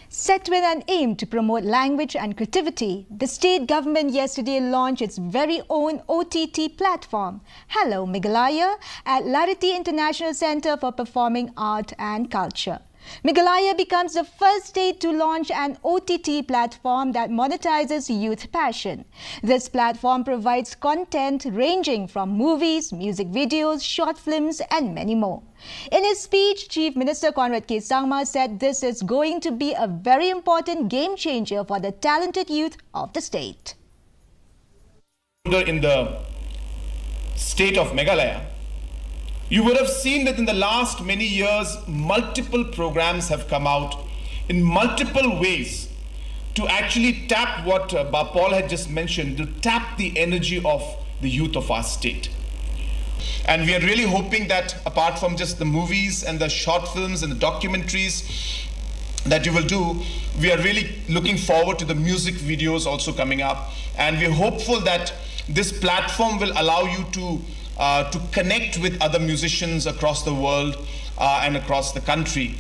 Set with an aim to promote language and creativity, the state government yesterday launched its very own OTT platform, Hello Meghalaya, at Lariti International Centre for Performing Art and Culture. Meghalaya becomes the first state to launch an OTT platform that monetizes youth passion. This platform provides content ranging from movies, music videos, short films and many more. In his speech, Chief Minister Conrad K. Sangma said this is going to be a very important game changer for the talented youth of the state. In the state of Meghalaya, you would have seen that in the last many years, multiple programs have come out in multiple ways to actually tap what Paul had just mentioned, to tap the energy of the youth of our state. And we are really hoping that apart from just the movies and the short films and the documentaries that you will do, we are really looking forward to the music videos also coming up. And we're hopeful that this platform will allow you to connect with other musicians across the world and across the country.